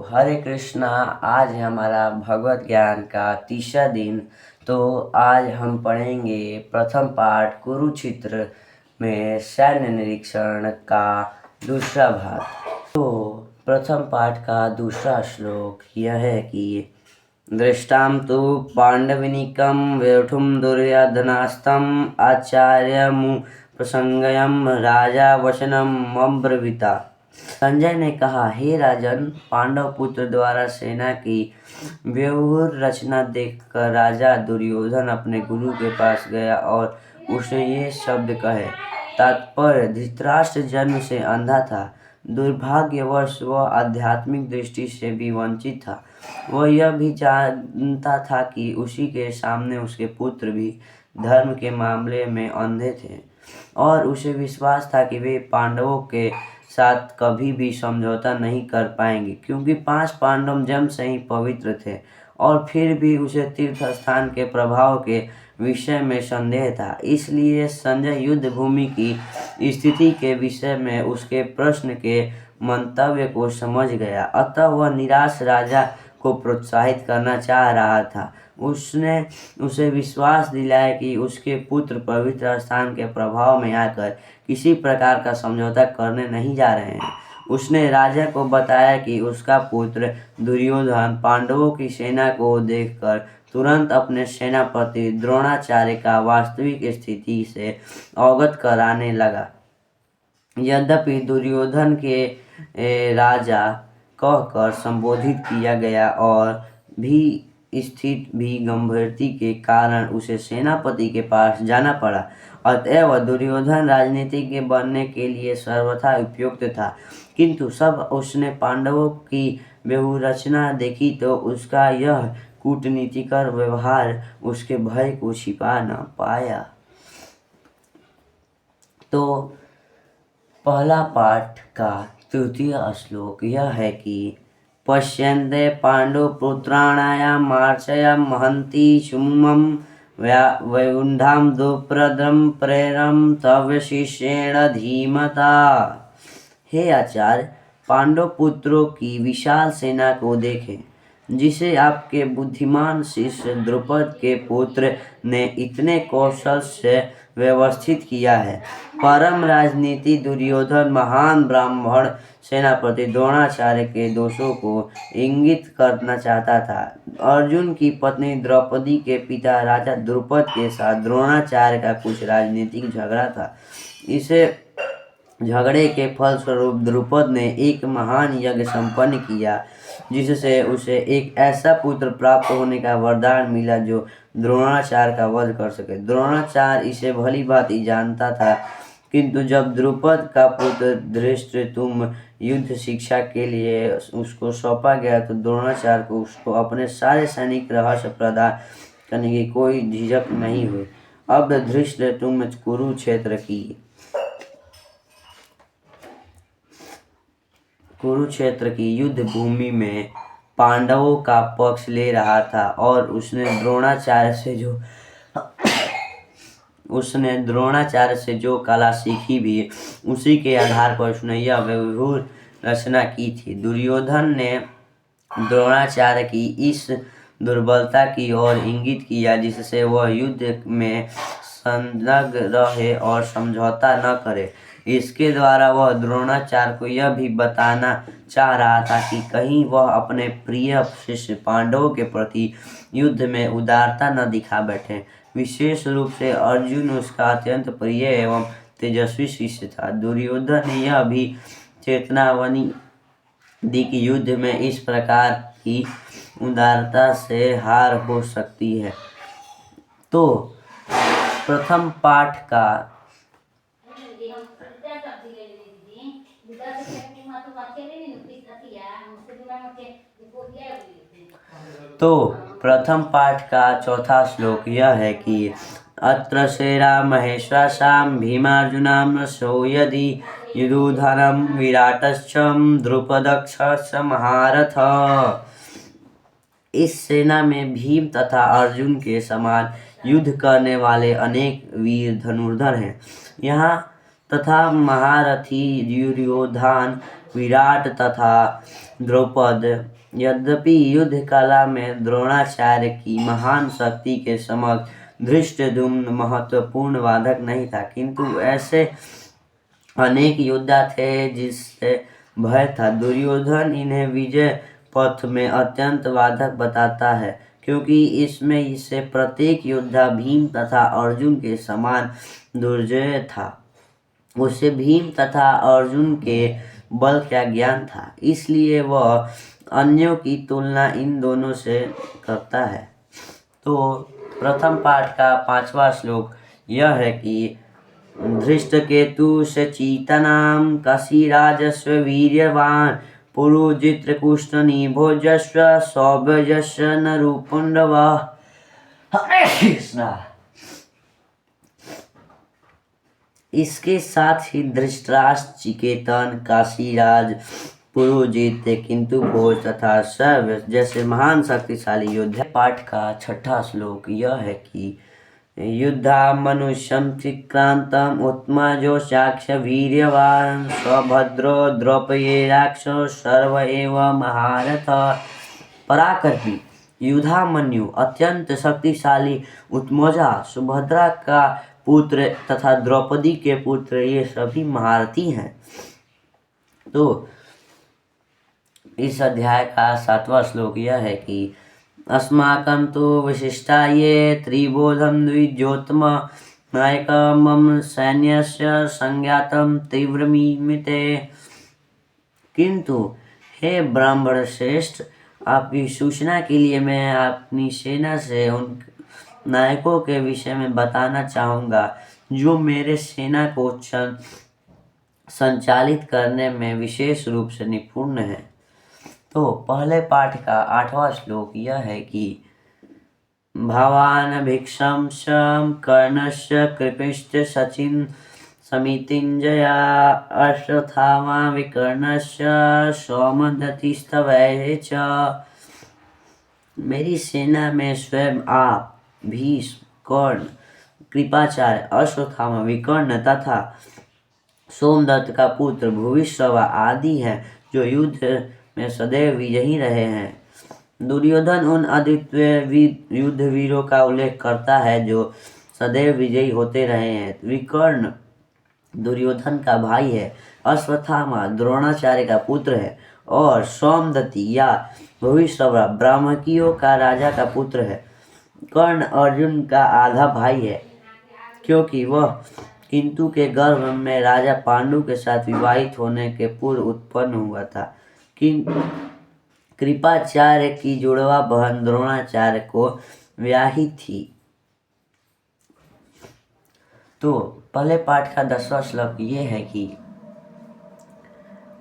हरे कृष्णा। आज है हमारा भगवत ज्ञान का तीसरा दिन। तो आज हम पढ़ेंगे प्रथम पाठ कुरुक्षेत्र में सैन्य निरीक्षण का दूसरा भाग। तो प्रथम पाठ का दूसरा श्लोक यह है कि दृष्टां तु पांडवनिकं व्यर्थुं दुर्योधनास्तं आचार्यमु प्रसंगयं राजा वचनम अब्रवीता। संजय ने कहा, हे राजन, पांडव पुत्र द्वारा सेना की व्यूह रचना देखकर राजा दुर्योधन अपने गुरु के पास गया और उसने ये शब्द कहे। तात्पर्य, धृतराष्ट्र जन्म से अंधा था। दुर्भाग्यवश वह आध्यात्मिक दृष्टि से भी वंचित था। वह यह भी जानता था कि उसी के सामने उसके पुत्र भी धर्म के मामले में अंधे थे और उसे विश्वास था कि वे पांडवों के साथ कभी भी समझौता नहीं कर पाएंगे, क्योंकि 5 पांडव जन्म से ही पवित्र थे। और फिर भी उसे तीर्थ स्थान के प्रभाव के विषय में संदेह था। इसलिए संजय युद्ध भूमि की स्थिति के विषय में उसके प्रश्न के मंतव्य को समझ गया। अतः वह निराश राजा को प्रोत्साहित करना चाह रहा था। उसने उसे विश्वास दिलाया कि उसके पुत्र पवित्र स्थान के प्रभाव में आकर किसी प्रकार का समझौता करने नहीं जा रहे हैं। उसने राजा को बताया कि उसका पुत्र दुर्योधन पांडवों की सेना को देखकर तुरंत अपने सेनापति द्रोणाचार्य का वास्तविक स्थिति से अवगत कराने लगा। यद्यपि दुर्योधन के राजा कहकर संबोधित किया गया और भी स्थिति भी गंभीरता के कारण उसे सेनापति के पास जाना पड़ा। अतएव दुर्योधन राजनीतिज्ञ बनने के लिए सर्वथा उपयुक्त था, किंतु सब उसने पांडवों की व्यूहरचना देखी तो उसका यह कूटनीतिकर व्यवहार उसके भय को छिपा न पाया। तो पहला पाठ का तृतीय श्लोक यह है कि पश्यन्ते पांडुपुत्राणां मार्चया महन्ति सुमुमं वैकुण्ठं दुःप्रदं प्रेरं तव शिष्येण धीमता। हे आचार्य, पांडव पुत्रों की विशाल सेना को देखें, जिसे आपके बुद्धिमान शिष्य द्रुपद के पुत्र ने इतने कौशल से व्यवस्थित किया है। परम राजनीति दुर्योधन महान ब्राह्मण सेनापति द्रोणाचार्य के दोषों को इंगित करना चाहता था। अर्जुन की पत्नी द्रौपदी के पिता राजा द्रुपद के साथ द्रोणाचार्य का कुछ राजनीतिक झगड़ा था। इसे झगड़े के फलस्वरूप द्रुपद ने एक महान यज्ञ संपन्न किया, जिससे उसे एक ऐसा पुत्र प्राप्त होने का वरदान मिला जो द्रोणाचार्य का वध कर सके। द्रोणाचार्य इसे भली भांति जानता था, किंतु जब द्रुपद का पुत्र धृष्टद्युम्न युद्ध शिक्षा के लिए उसको सौंपा गया तो द्रोणाचार्य को उसको अपने सारे सैनिक रहस्य प्रदान करने की कोई झिझक नहीं हुई। अब धृष्टद्युम्न कुरुक्षेत्र की युद्ध भूमि में पांडवों का पक्ष ले रहा था और उसने द्रोणाचार्य से जो कला सीखी भी, उसी के आधार पर उसने यह व्यूह रचना की थी। दुर्योधन ने द्रोणाचार्य की इस दुर्बलता की ओर इंगित किया, जिससे वह युद्ध में संलग्न रहे और समझौता न करे। इसके द्वारा वह द्रोणाचार्य को यह भी बताना चाह रहा था कि कहीं वह अपने प्रिय शिष्य पांडवों के प्रति युद्ध में उदारता न दिखा बैठे। विशेष रूप से अर्जुन उसका अत्यंत प्रिय एवं तेजस्वी शिष्य था। दुर्योधन ने यह भी चेतावनी दी कि युद्ध में इस प्रकार की उदारता से हार हो सकती है। तो प्रथम पाठ का चौथा श्लोक यह है कि अत्र शेरा महेश्वासां भीमार्जुनां सो यदि युधुधनं विराटश्चं द्रुपदक्षश्च महारथ। इस सेना में भीम तथा अर्जुन के समान युद्ध करने वाले अनेक वीर धनुर्धर हैं। यहाँ तथा महारथी दुर्योधन, विराट तथा द्रौपद। यद्यपि युद्ध कला में द्रोणाचार्य की महान शक्ति के समक्ष धृष्टद्युम्न महत्वपूर्ण बाधक नहीं था, किंतु ऐसे अनेक योद्धा थे जिससे भय था। दुर्योधन इन्हें विजय पथ में अत्यंत बाधक बताता है, क्योंकि इसमें इसे प्रत्येक योद्धा भीम तथा अर्जुन के समान दुर्जय था। उसे भीम तथा अर्जुन के बल का ज्ञान था, इसलिए वह अन्यों की तुलना इन दोनों से करता है। तो प्रथम पाठ का 5वां श्लोक यह है कि धृष्टकेतु सचेतनां काशीराजस्व वीर्यवान् पुरुजित्रकुष्टनिभोजस्व सौभयस्य नरुपुण्डवः। हरे कृष्णा। इसके साथ ही धृतराष्ट्र, चिकेतन, काशीराज, पुरोजित, किंतु भोज तथा सर्व जैसे महान शक्तिशाली योद्धा। पाठ का 6वां श्लोक यह है कि युद्धा मनुष्यं चिक्रांतम उत्मजो साक्ष्य वीर्यवान सभद्रो द्रौपदेयाक्षो सर्व एव महारथ। पराक्रमी युधामन्यु अत्यंत शक्तिशाली उत्मजा सुभद्रा का पुत्र तथा द्रौपदी के पुत्र, ये सभी महारथी हैं। तो इस अध्याय का 7वां श्लोक यह है कि अस्माकं तु विशिष्टाये त्रिबोधं द्विजोत्तम नायकं मम सैन्यस्य संज्ञातं तीव्रमिते। किंतु हे ब्राह्मण श्रेष्ठ, आपकी सूचना के लिए मैं अपनी सेना से उन नायकों के विषय में बताना चाहूँगा जो मेरे सेना को संचालित करने में विशेष रूप से निपुण है। तो पहले पाठ का 8वां श्लोक यह है कि भवान भिक्षम शम कर्णस्य कृपिश्च सचिन समितिंजया अश्वत्थामा विकर्णस्य सौमदत्तिस्तवैः च। मेरी सेना में स्वयं आप, भीष्म, कर्ण, कृपाचार्य, अश्वत्थामा, विकर्ण तथा सोमदत्त का पुत्र भूरिश्रवा आदि हैं, जो युद्ध में सदैव विजयी रहे हैं। दुर्योधन उन अद्वितीय युद्ध वीरों का उल्लेख करता है जो सदैव विजयी होते रहे हैं। विकर्ण दुर्योधन का भाई है, अश्वत्थामा द्रोणाचार्य का पुत्र है और सोमदत्ति या भूरिश्रवा ब्राह्मणियों का राजा का पुत्र है। कर्ण अर्जुन का आधा भाई है, क्योंकि वह किंतु के गर्भ में राजा पांडु के साथ विवाहित होने के पूर्व उत्पन्न हुआ था। किंतु कृपाचार्य की जुड़वा बहन द्रोणाचार्य को ब्याही थी। तो पहले पाठ का 10वां श्लोक ये है कि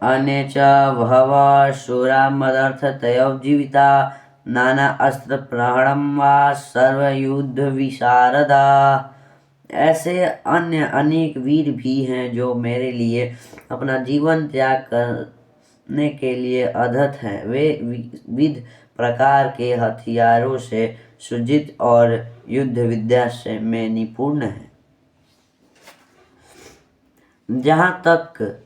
अनेच भव शूरा मदर्थ तयोजीविता नाना अस्त्र प्रहणम वा सर्वयुद्ध विशारदा। ऐसे अन्य अनेक वीर भी हैं जो मेरे लिए अपना जीवन त्याग करने के लिए अधत हैं। वे विविध प्रकार के हथियारों से सुसज्जित और युद्ध विद्या से में निपुण हैं। जहाँ तक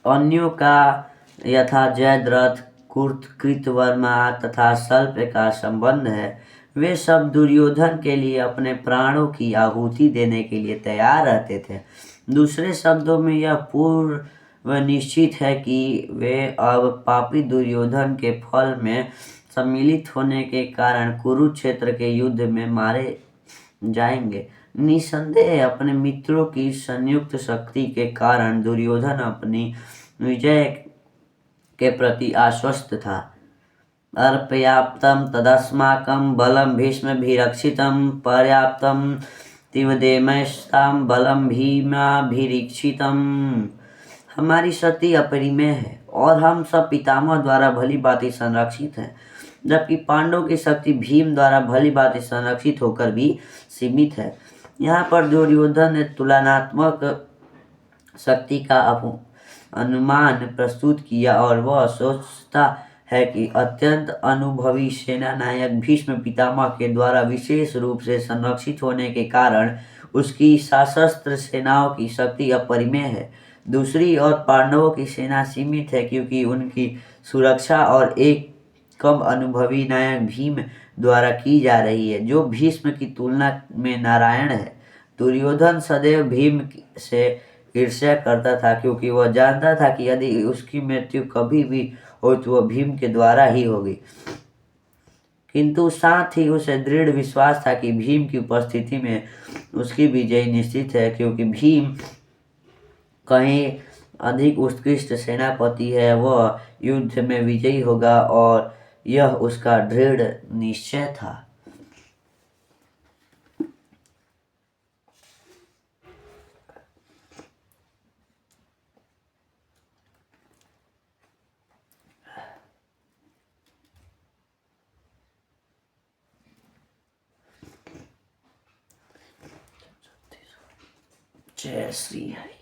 अन्यों का यथा जयद्रथ, कृतवर्मा तथा शल्य का संबंध है, वे सब दुर्योधन के लिए अपने प्राणों की आहुति देने के लिए तैयार रहते थे। दूसरे शब्दों में यह पूर्व निश्चित है कि वे अब पापी दुर्योधन के फल में सम्मिलित होने के कारण कुरुक्षेत्र के युद्ध में मारे जाएंगे। निसंदेह अपने मित्रों की संयुक्त शक्ति के कारण दुर्योधन अपनी विजय के प्रति आश्वस्त था। अर्पर्याप्तं तदस्माकं बलं भीष्मभिरक्षितं पर्याप्तं तिवदेमैस्तां बलं भीमाभिरीक्षितं। हमारी शक्ति अपरिमेय है और हम सब पितामह द्वारा भली भांति संरक्षित हैं, जबकि पांडवों की शक्ति भीम द्वारा भली भांति संरक्षित होकर भी सीमित है। यहाँ पर दुर्योधन ने तुलनात्मक शक्ति का अनुमान प्रस्तुत किया और वह सोचता है कि अत्यंत अनुभवी सेना नायक भीष्म पितामह के द्वारा विशेष रूप से संरक्षित होने के कारण उसकी सशस्त्र सेनाओं की शक्ति अपरिमेय है। दूसरी ओर पांडवों की सेना सीमित है क्योंकि उनकी सुरक्षा और एक कम अनुभवी नायक भीम द्वारा की जा रही है, जो भीष्म की तुलना में नारायण है। दुर्योधन सदैव भीम से ईर्ष्या करता था क्योंकि वह जानता था कि यदि उसकी मृत्यु कभी भी हो तो वह भीम के द्वारा ही होगी, किंतु साथ ही उसे दृढ़ विश्वास था कि भीम की उपस्थिति में उसकी विजय निश्चित है, क्योंकि भीम कहीं अधिक उत्कृष्ट सेनापति है। वह युद्ध में विजयी होगा और यह उसका दृढ़ निश्चय था। जय श्री हरि।